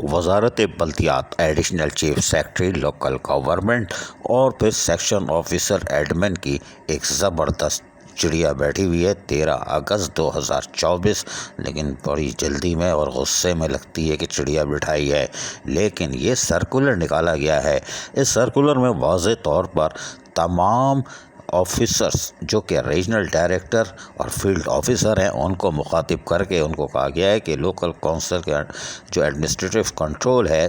वजारत बल्दियात additional chief secretary local government और फिर सेक्शन ऑफिसर एडमिन की एक ज़बरदस्त चिड़िया बैठी हुई है 13 अगस्त 2024। लेकिन बड़ी जल्दी में और गुस्से में लगती है कि चिड़िया बिठाई है, लेकिन ये सर्कुलर निकाला गया है। इस सर्कुलर में वाज़े तौर पर तमाम ऑफिसर्स जो कि रीजनल डायरेक्टर और फील्ड ऑफिसर हैं उनको मुखातिब करके उनको कहा गया है कि लोकल काउंसिल के जो एडमिनिस्ट्रेटिव कंट्रोल है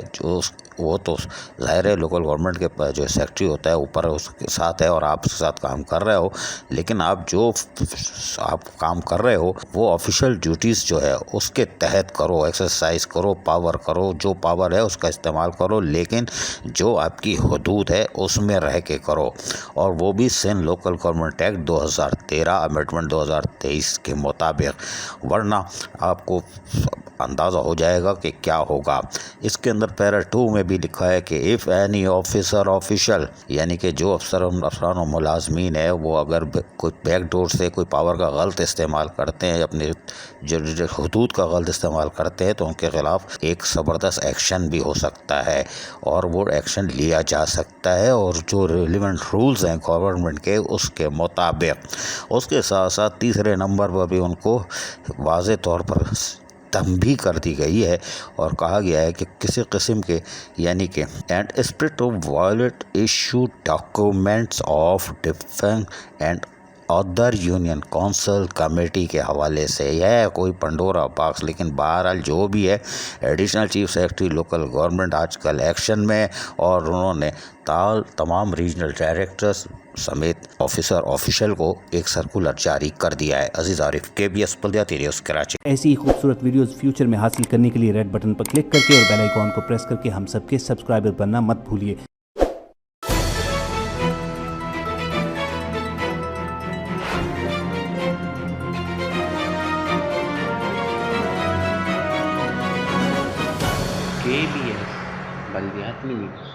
वो तो ज़ाहिर है लोकल गवर्नमेंट के जो सेक्रेटरी होता है ऊपर उसके साथ है और आप उसके साथ काम कर रहे हो, लेकिन आप काम कर रहे हो वो ऑफिशियल ड्यूटीज़ जो है उसके तहत करो, एक्सरसाइज करो, पावर करो, जो पावर है उसका इस्तेमाल करो, लेकिन जो आपकी हदूद है उसमें रह के करो। और वो भी Sindh local government act 2013 amendment 2023 के मुताबिक, वरना आपको अंदाज़ा हो जाएगा कि क्या होगा। इसके अंदर पैरा 2 में भी लिखा है कि इफ़ एनी ऑफिसर ऑफिशियल, यानी कि जो अफसरान और मुलाजमीन है वो अगर कोई बैक डोर से कोई पावर का गलत इस्तेमाल करते हैं, अपने जो हदूद का गलत इस्तेमाल करते हैं, तो उनके ख़िलाफ़ एक ज़बरदस्त एक्शन भी हो सकता है और वो एक्शन लिया जा सकता है और जो रिलेवेंट रूल्स हैं गवर्नमेंट के उसके मुताबिक। उसके साथ साथ तीसरे नंबर पर भी उनको वाज़े तौर पर तंबीह कर दी गई है और कहा गया है कि किसी किस्म के यानी कि and spirit to violate issue documents of defence and other union council committee के हवाले से यह कोई पंडोरा बॉक्स। लेकिन बहरहाल जो भी है, additional chief secretary local government आजकल एक्शन में और उन्होंने तमाम रीजनल डायरेक्टर्स समेत ऑफिशियल को एक सर्कुलर जारी कर दिया है। अजीज़ आरिफ, KBS बल्दियाती न्यूज़ कराची। ऐसी ही खूबसूरत वीडियोस फ्यूचर में हासिल करने के लिए रेड बटन पर क्लिक करके और बेल आइकॉन को प्रेस करके हम सबके सब्सक्राइबर बनना मत भूलिए। KBS बल्दियाती न्यूज़।